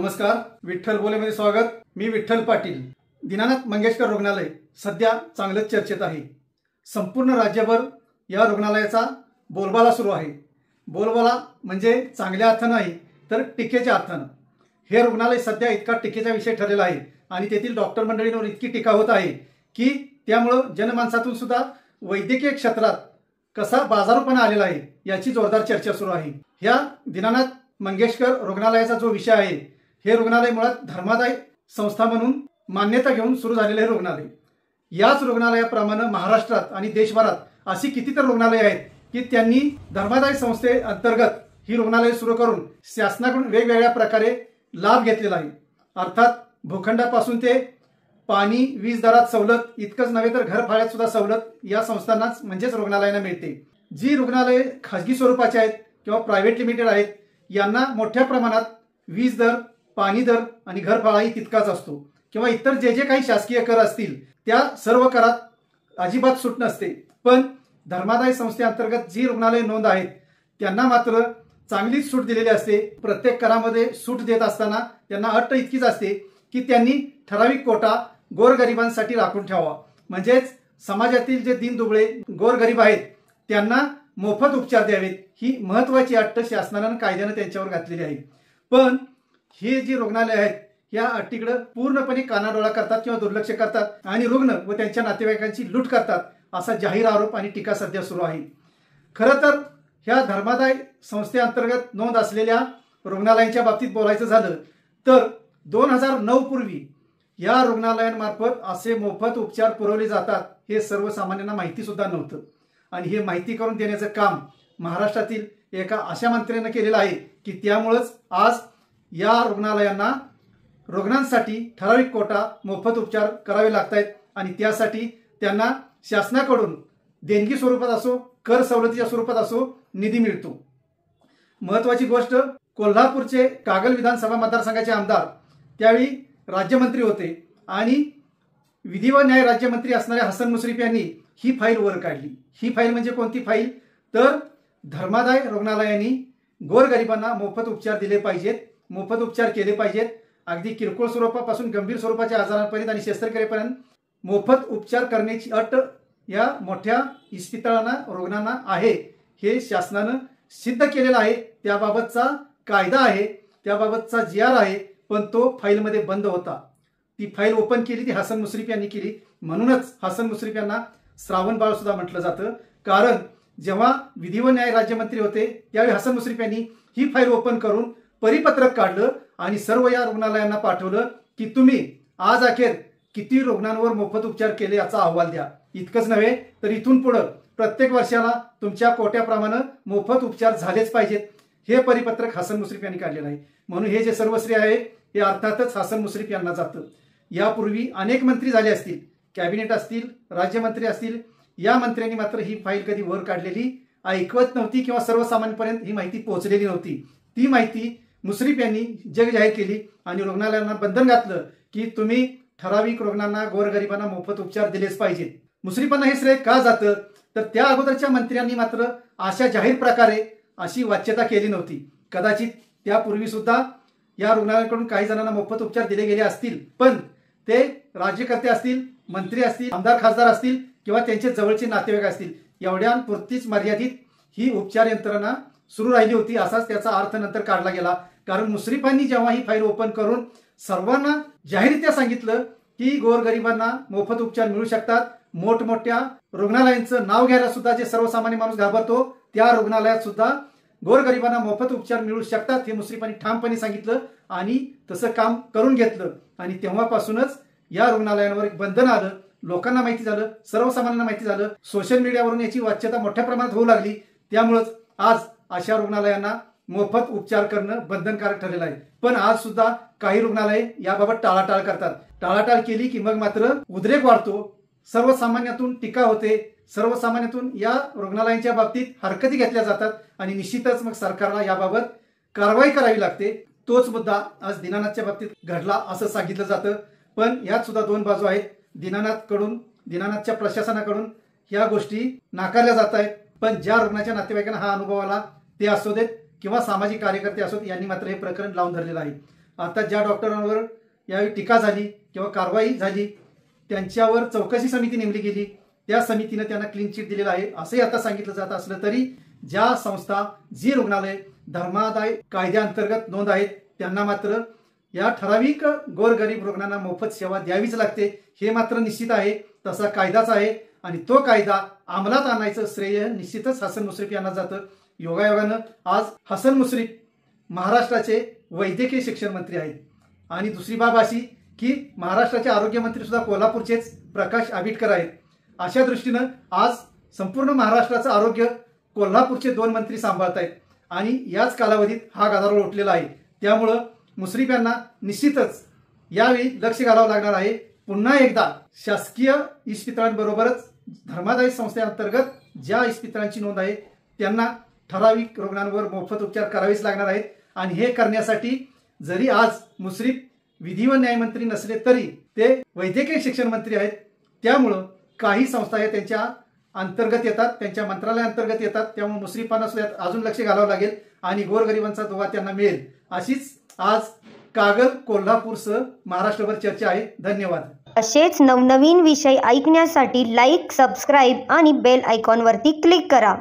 नमस्कार, विठ्ठल बोलेमध्ये स्वागत। मी विठ्ठल पाटील। दीनानाथ मंगेशकर रुग्णालय सध्या चांगलंच चर्चेत आहे। संपूर्ण राज्यभर या रुग्णालयाचा बोलबाला सुरू आहे। बोलबाला म्हणजे चांगल्या अर्थाने नाही तर टीकेच्या अर्थाने। हे रुग्णालय सध्या इतका टीकेचा विषय ठरलेला आहे आणि तेथील डॉक्टर मंडळींवर इतकी टीका होत आहे की त्यामुळे जनमानसातून सुद्धा वैद्यकीय क्षेत्रात कसा बाजारूपणा आलेला आहे याची जोरदार चर्चा सुरू आहे। ह्या दीनानाथ मंगेशकर रुग्णालयाचा जो विषय आहे, हे रुग्णालय मुळात धर्मादाय संस्था म्हणून मान्यता घेऊन सुरू झालेले हे रुग्णालय। याच रुग्णालयाप्रमाणे महाराष्ट्रात आणि देशभरात अशी कितीतरी रुग्णालय आहेत की त्यांनी धर्मादाय संस्थे अंतर्गत ही रुग्णालय सुरू करून शासनाकडून वेगवेगळ्या प्रकारे लाभ घेतलेला आहे। अर्थात भूखंडापासून ते पाणी वीज दरात सवलत इतकंच नव्हे तर घर भाड्यात सुद्धा सवलत या संस्थांनाच म्हणजेच रुग्णालयांना मिळते। जी रुग्णालये खाजगी स्वरूपाची आहेत किंवा प्रायव्हेट लिमिटेड आहेत, यांना मोठ्या प्रमाणात वीज दर, पाणी दर आणि घर भाडाही तितकाच असतो किंवा इतर जे जे काही शासकीय कर असतील त्या सर्व करात अजिबात सूट नसते। पण धर्मादाय संस्थेअंतर्गत जी रुग्णालय नोंद आहेत त्यांना मात्र चांगलीच सूट दिलेली असते। प्रत्येक करामध्ये सूट देत असताना त्यांना अट इतकीच असते की त्यांनी ठराविक कोटा गोरगरिबांसाठी राखून ठेवावा, म्हणजेच समाजातील जे दीनदुबळे गोरगरीब आहेत त्यांना मोफत उपचार द्यावेत, ही महत्त्वाची अट शासनाने कायद्याने त्यांच्यावर घातलेली आहे। पण हे जी रुग्णालय आहेत या अटीकडे पूर्णपणे कानाडोळा करतात किंवा दुर्लक्ष करतात आणि रुग्ण व त्यांच्या नातेवाईकांची लूट करतात असा जाहीर आरोप आणि टीका सध्या सुरू आहे। खरं तर ह्या धर्मादाय संस्थेअंतर्गत नोंद असलेल्या रुग्णालयांच्या बाबतीत बोलायचं झालं तर 2009 पूर्वी या रुग्णालयांमार्फत असे मोफत उपचार पुरवले जातात हे सर्वसामान्यांना माहिती सुद्धा नव्हतं आणि हे माहिती करून देण्याचं काम महाराष्ट्रातील एका अशा मंत्र्याने केलेलं आहे की त्यामुळेच आज या रुग्णालयांना रुग्णांसाठी ठराविक कोटा मोफत उपचार करावे लागतात आणि त्यासाठी त्यांना शासनाकडून देणगी स्वरूपात असो कर सवलतीच्या स्वरूपात असो निधी मिळतो। महत्त्वाची गोष्ट, कोल्हापूरचे कागल विधानसभा मतदारसंघाचे आमदार त्यावेळी राज्यमंत्री होते आणि विधी व न्याय राज्यमंत्री असणाऱ्या हसन मुश्रीफ यांनी ही फाईल वर काढली। ही फाईल म्हणजे कोणती फाईल तर धर्मादाय रुग्णालयांनी गोरगरिबांना मोफत उपचार दिले पाहिजेत, मोफत उपचार केले पाहिजेत। अगदी किरकोळ स्वरूपापासून गंभीर स्वरूपाच्या आजारांपर्यंत आणि शस्त्रक्रियेपर्यंत मोफत उपचार करण्याची अट या मोठ्या इस्पितळांना रुग्णांना आहे हे शासनानं सिद्ध केलेलं आहे। त्याबाबतचा कायदा आहे, त्याबाबतचा GR आहे, पण तो फाईलमध्ये बंद होता। ती फाईल ओपन केली ती हसन मुश्रीफ यांनी केली, म्हणूनच हसन मुश्रीफ यांना श्रावण बाळ सुद्धा म्हटलं जातं। कारण जेव्हा विधी व न्याय राज्यमंत्री होते त्यावेळी हसन मुश्रीफ यांनी ही फाईल ओपन करून परिपत्रक काढलं आणि सर्व या रुग्णालयांना पाठवलं की तुम्ही आज अखेर किती रुग्णांवर मोफत उपचार केले याचा अहवाल द्या। इतकंच नव्हे तर इथून पुढे प्रत्येक वर्षाला तुमच्या कोट्याप्रमाणे मोफत उपचार झालेच पाहिजेत, हे परिपत्रक हसन मुश्रीफ यांनी काढलेलं आहे। म्हणून हे जे सर्वश्रेय आहे हे अर्थातच हसन मुश्रीफ यांना जातं। यापूर्वी अनेक मंत्री झाले असतील, कॅबिनेट असतील, राज्यमंत्री असतील, या मंत्र्यांनी मात्र ही फाईल कधी वर काढलेली ऐकवत नव्हती किंवा सर्वसामान्यांपर्यंत ही माहिती पोहोचलेली नव्हती। ती माहिती मुश्रीफ यांनी जग जाहीर केली आणि रुग्णालयांना बंधन घातलं की तुम्ही ठराविक रुग्णांना गोरगरिबांना मोफत उपचार दिलेच पाहिजेत। मुश्रीफांना हे श्रेय का जातं तर त्या अगोदरच्या मंत्र्यांनी मात्र अशा जाहीर प्रकारे अशी वाच्यता केली नव्हती। कदाचित त्यापूर्वी सुद्धा या रुग्णालयाकडून काही जणांना मोफत उपचार दिले गेले असतील, पण ते राज्यकर्ते असतील, मंत्री असतील, आमदार खासदार असतील किंवा त्यांचे जवळचे नातेवाईक असतील एवढ्यांपुरतीच मर्यादित ही उपचार यंत्रणा सुरू राहिली होती, असाच त्याचा अर्थ नंतर काढला गेला। कारण मुश्रीफांनी जेव्हा ही फाईल ओपन करून सर्वांना जाहीररित्या सांगितलं की गोरगरिबांना मोफत उपचार मिळू शकतात, मोठमोठ्या रुग्णालयांचं नाव घ्यायला सुद्धा जे सर्वसामान्य माणूस घाबरतो त्या रुग्णालयात सुद्धा गोरगरिबांना मोफत उपचार मिळू शकतात हे मुश्रीफांनी ठामपणे सांगितलं आणि तसं काम करून घेतलं आणि तेव्हापासूनच या रुग्णालयांवर एक बंधन आलं। लोकांना माहिती झालं, सर्वसामान्यांना माहिती झालं, सोशल मीडियावरून याची वाच्यता मोठ्या प्रमाणात होऊ लागली। त्यामुळेच आज अशा रुग्णालयांना मोफत उपचार करणं बंधनकारक ठरलेलं आहे। पण आज सुद्धा काही रुग्णालये याबाबत टाळाटाळ करतात। टाळाटाळ केली की मग मात्र उद्रेक वाढतो, सर्वसामान्यातून टीका होते, सर्वसामान्यातून या रुग्णालयांच्या बाबतीत हरकती घेतल्या जातात आणि निश्चितच मग सरकारला याबाबत कारवाई करावी लागते। तोच मुद्दा आज दीनानाथच्या बाबतीत घडला असं सांगितलं जातं, पण यात सुद्धा दोन बाजू आहेत। दीनानाथच्या प्रशासनाकडून या गोष्टी नाकारल्या जात आहेत, पण ज्या रुग्णाच्या नातेवाईकांना हा अनुभव आला ते असू देत किंवा सामाजिक कार्यकर्ते असोत यांनी मात्र हे प्रकरण लावून धरलेलं आहे। आता ज्या डॉक्टरांवर यावेळी टीका झाली किंवा कारवाई झाली त्यांच्यावर चौकशी समिती नेमली गेली, त्या समितीनं त्यांना क्लीन चिट दिलेलं आहे असंही आता सांगितलं जात असलं तरी ज्या संस्था जी रुग्णालय धर्मादाय कायद्याअंतर्गत नोंद आहेत त्यांना मात्र या ठराविक गोरगरीब रुग्णांना मोफत सेवा द्यावीच लागते हे मात्र निश्चित आहे. तसा कायदाच आहे आणि तो कायदा अंमलात आणायचं श्रेय निश्चितच हसन मुश्रीफ यांना जातं. योगायोगानं आज हसन मुश्रीफ महाराष्ट्राचे वैद्यकीय शिक्षण मंत्री आहेत आणि दुसरी बाब अशी की महाराष्ट्राचे आरोग्यमंत्री सुद्धा कोल्हापूरचेच प्रकाश आंबेडकर आहेत. अशा दृष्टीनं आज संपूर्ण महाराष्ट्राचं आरोग्य कोल्हापूरचे 2 मंत्री सांभाळत आहेत आणि याच कालावधीत हा गदारोळ उठलेला आहे. त्यामुळं मुश्रीफ यांना निश्चितच यावेळी लक्ष घालावं लागणार आहे. पुन्हा एकदा शासकीय इस्पितळांबरोबरच धर्मादाय संस्थेअंतर्गत ज्या इस्पितळांची नोंद आहे त्यांना ठराविक रुग्णांवर मोफत उपचार करावेच लागणार आहेत आणि हे करण्यासाठी जरी आज मुश्रीफ विधी व न्यायमंत्री नसले तरी ते वैद्यकीय शिक्षण मंत्री आहेत. त्यामुळं काही संस्था हे त्यांच्या अंतर्गत येतात, त्यांच्या मंत्रालयाअंतर्गत येतात. त्यामुळे मुश्रीफांना सुद्धा अजून लक्ष घालावं लागेल आणि गोरगरिबांचा दुवा त्यांना मिळेल अशीच आज कागल कोल्हापूरसह महाराष्ट्रभर चर्चा आहे. धन्यवाद. असेच नवनवीन विषय ऐकण्यासाठी लाईक, सबस्क्राईब आणि बेल आयकॉनवरती क्लिक करा.